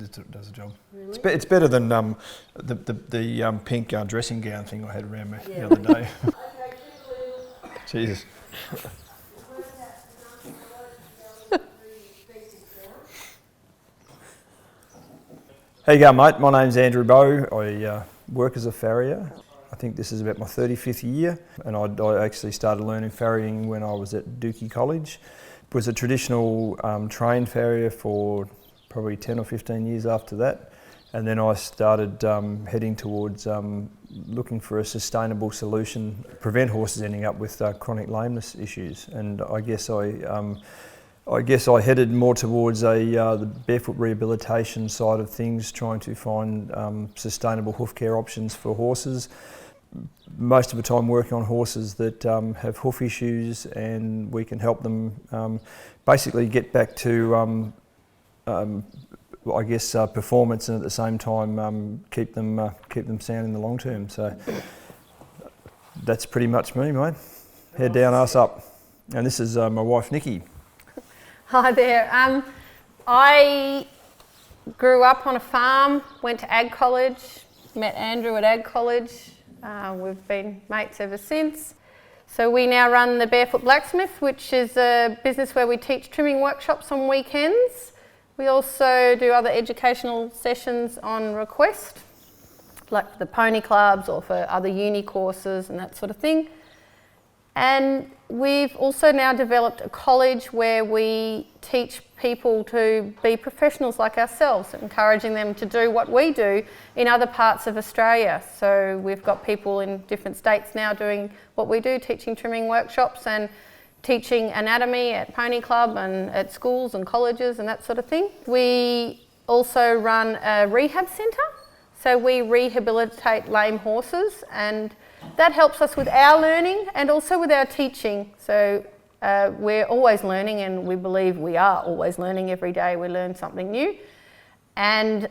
does the job. Really? It's better than the pink dressing gown thing I had around me the other day. Jesus. How you going, mate? My name's Andrew Bowe. I work as a farrier. I think this is about my 35th year, and I actually started learning farrieing when I was at Dookie College. Was a traditional trained farrier for probably 10 or 15 years after that, and then I started heading towards looking for a sustainable solution to prevent horses ending up with chronic lameness issues. And I guess I headed more towards the barefoot rehabilitation side of things, trying to find sustainable hoof care options for horses. Most of the time working on horses that have hoof issues, and we can help them basically get back to I guess performance, and at the same time keep them sound in the long term. So that's pretty much me, mate. Head down, ass up. And this is my wife, Nicky. Hi there. I grew up on a farm, went to ag college, met Andrew at ag college. We've been mates ever since. So we now run the Barefoot Blacksmith, which is a business where we teach trimming workshops on weekends. We also do other educational sessions on request, like for the pony clubs or for other uni courses and that sort of thing. And we've also now developed a college where we teach people to be professionals like ourselves, encouraging them to do what we do in other parts of Australia. So we've got people in different states now doing what we do, teaching trimming workshops and teaching anatomy at Pony Club and at schools and colleges and that sort of thing. We also run a rehab centre, so we rehabilitate lame horses, and that helps us with our learning and also with our teaching. So we're always learning, and we believe we are always learning. Every day we learn something new. And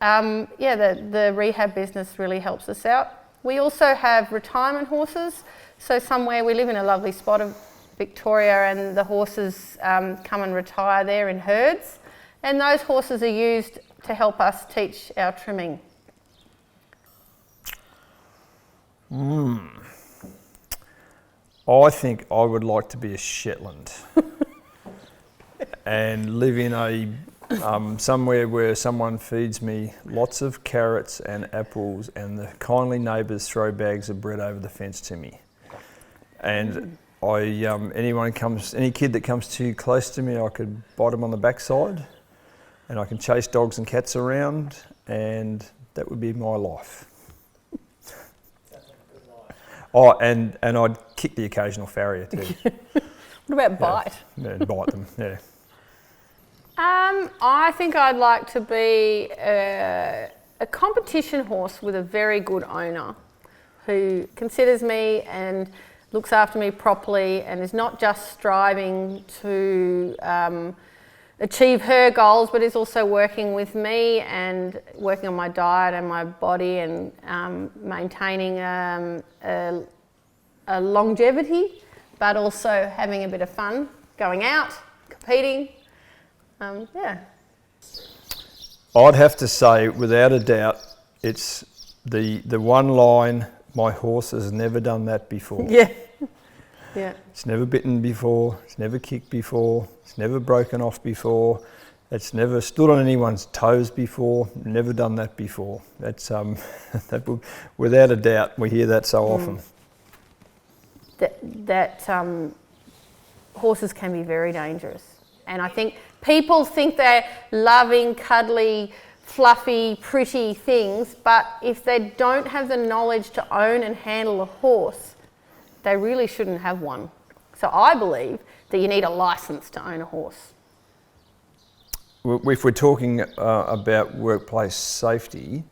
the rehab business really helps us out. We also have retirement horses. So somewhere, we live in a lovely spot of Victoria, and the horses come and retire there in herds. And those horses are used to help us teach our trimming. I think I would like to be a Shetland and live in a somewhere where someone feeds me lots of carrots and apples, and the kindly neighbours throw bags of bread over the fence to me. And any kid that comes too close to me, I could bite them on the backside, and I can chase dogs and cats around, and that would be my life. Oh, and I'd kick the occasional farrier too. What about bite? Yeah, bite them, yeah. I think I'd like to be a competition horse with a very good owner who considers me and looks after me properly, and is not just striving to achieve her goals, but is also working with me and working on my diet and my body, and maintaining a longevity, but also having a bit of fun, going out, competing. I'd have to say, without a doubt, it's the one line, my horse has never done that before. Yeah. Yeah. It's never bitten before, it's never kicked before, it's never broken off before, it's never stood on anyone's toes before, never done that before. That's without a doubt, we hear that so often. Horses can be very dangerous, and I think people think they're loving, cuddly, fluffy, pretty things, but if they don't have the knowledge to own and handle a horse, they really shouldn't have one. So I believe that you need a license to own a horse. If we're talking about workplace safety,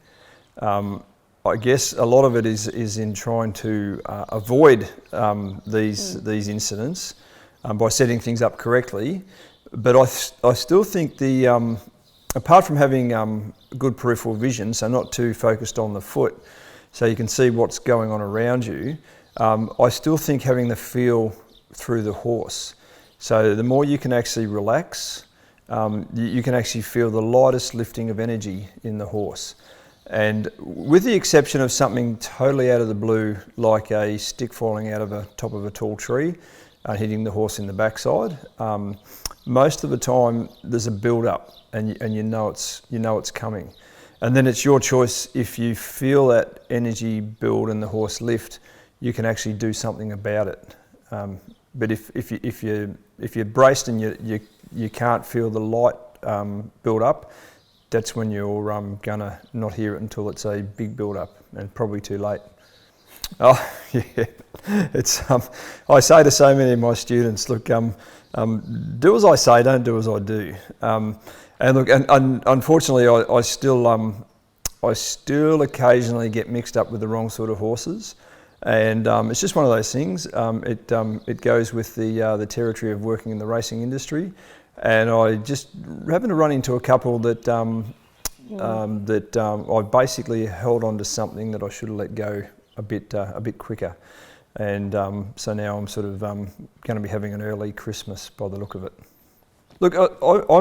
I guess a lot of it is in trying to avoid these incidents by setting things up correctly. But I still think apart from having good peripheral vision, so not too focused on the foot, so you can see what's going on around you, I still think having the feel through the horse. So the more you can actually relax you can actually feel the lightest lifting of energy in the horse. And with the exception of something totally out of the blue, like a stick falling out of the top of a tall tree, hitting the horse in the backside, most of the time there's a build-up, and you know it's coming. And then it's your choice. If you feel that energy build and the horse lift, you can actually do something about it. But if you're braced and you can't feel the light build up, that's when you're gonna not hear it until it's a big build up, and probably too late. Oh yeah, it's I say to so many of my students, look, do as I say, don't do as I do. And look, and unfortunately, I still occasionally get mixed up with the wrong sort of horses, and it's just one of those things. It goes with the territory of working in the racing industry, and I just happened to run into a couple that I basically held on to something that I should have let go a bit quicker, and so now I'm sort of going to be having an early Christmas by the look of it. Look, I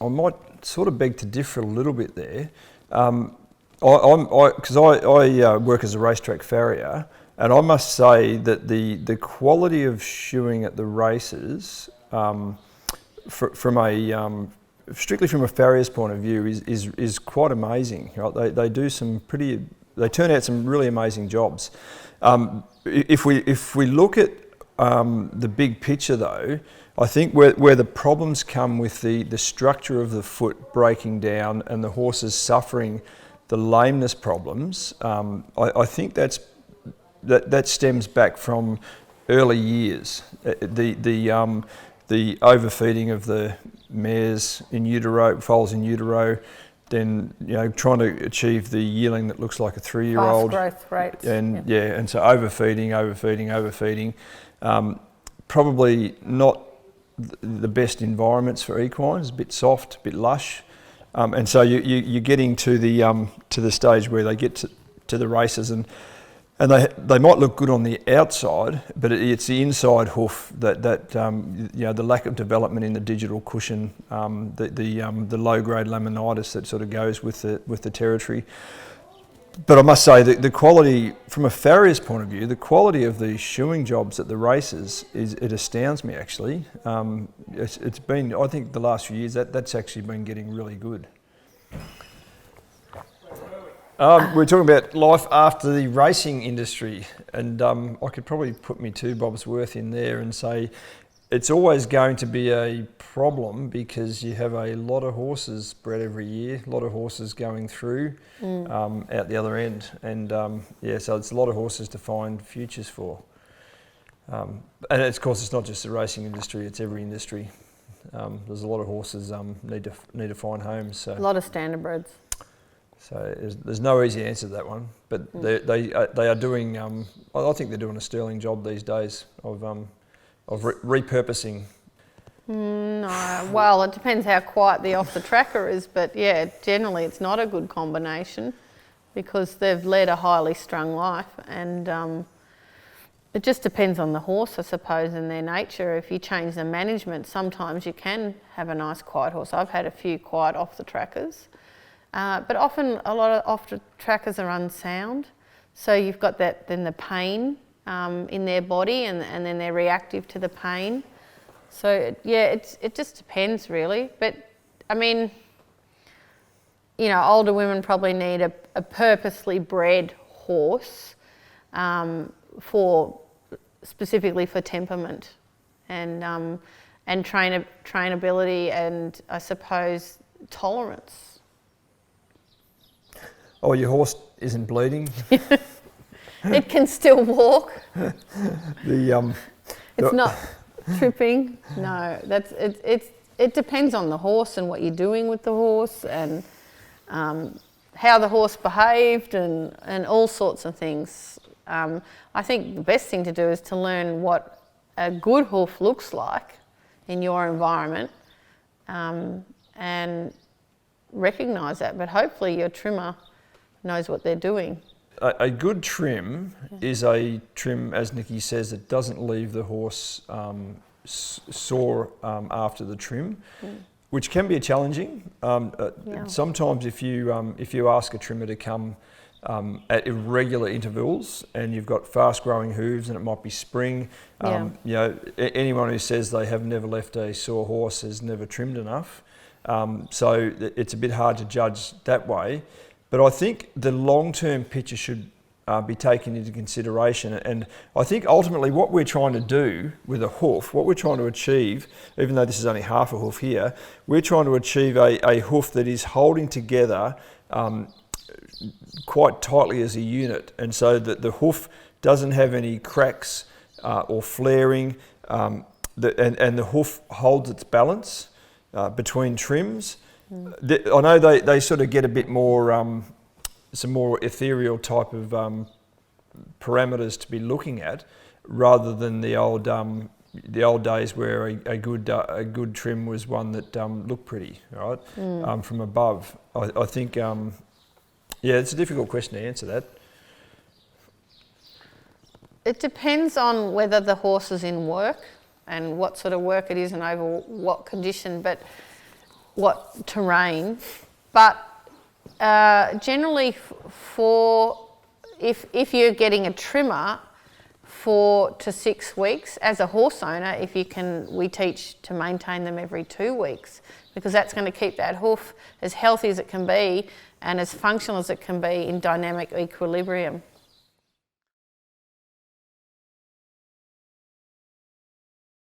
might sort of beg to differ a little bit there, because I work as a racetrack farrier, and I must say that the quality of shoeing at the races, strictly from a farrier's point of view, is quite amazing. Right? They turn out some really amazing jobs. If we look at the big picture though, I think where the problems come with the structure of the foot breaking down and the horses suffering the lameness problems, I think that stems back from early years. The overfeeding of the mares in utero, foals in utero, then trying to achieve the yearling that looks like a 3-year-old. Fast growth rates. And and so overfeeding. Probably not the best environments for equines. A bit soft, a bit lush, and so you're getting to the stage where they get to the races, and they might look good on the outside, but it's the inside hoof that the lack of development in the digital cushion, the low grade laminitis that sort of goes with the territory. But I must say that the quality, from a farrier's point of view, the quality of the shoeing jobs at the races it astounds me actually. It's been, I think, the last few years that's actually been getting really good. We're talking about life after the racing industry, and I could probably put me 2 bobs worth in there and say it's always going to be a problem because you have a lot of horses bred every year, a lot of horses going through out the other end, and so it's a lot of horses to find futures for. And of course, it's not just the racing industry; it's every industry. There's a lot of horses need to find homes. So. A lot of standardbreds. So there's no easy answer to that one, but they are doing. I think they're doing a sterling job these days of repurposing. No, well, it depends how quiet the off the tracker is, but yeah, generally it's not a good combination because they've led a highly strung life, and it just depends on the horse, I suppose, and their nature. If you change the management, sometimes you can have a nice quiet horse. I've had a few quiet off the trackers. But often a lot of off-the-trackers are unsound, so you've got then the pain in their body, and then they're reactive to the pain. So it just depends really. But I mean, older women probably need a purposely bred horse specifically for temperament and trainability, and I suppose tolerance. Oh, your horse isn't bleeding? It can still walk. It's not tripping. No, it depends on the horse and what you're doing with the horse, and how the horse behaved, and all sorts of things. I think the best thing to do is to learn what a good hoof looks like in your environment, and recognise that. But hopefully your trimmer knows what they're doing. A good trim is a trim, as Nicky says, that doesn't leave the horse sore after the trim, which can be challenging. Sometimes if you ask a trimmer to come at irregular intervals and you've got fast growing hooves and it might be spring, anyone who says they have never left a sore horse has never trimmed enough. So it's a bit hard to judge that way. But I think the long-term picture should be taken into consideration. And I think ultimately what we're trying to do with a hoof, what we're trying to achieve, even though this is only half a hoof here, we're trying to achieve a hoof that is holding together quite tightly as a unit. And so that the hoof doesn't have any cracks or flaring, and the hoof holds its balance between trims. I know they sort of get a bit more, some more ethereal type of parameters to be looking at, rather than the old days where a good trim was one that looked pretty, right, from above. I think, it's a difficult question to answer that. It depends on whether the horse is in work and what sort of work it is and over what condition, but what terrain. But generally, if you're getting a trimmer 4 to 6 weeks, as a horse owner, we teach to maintain them every 2 weeks, because that's going to keep that hoof as healthy as it can be and as functional as it can be in dynamic equilibrium.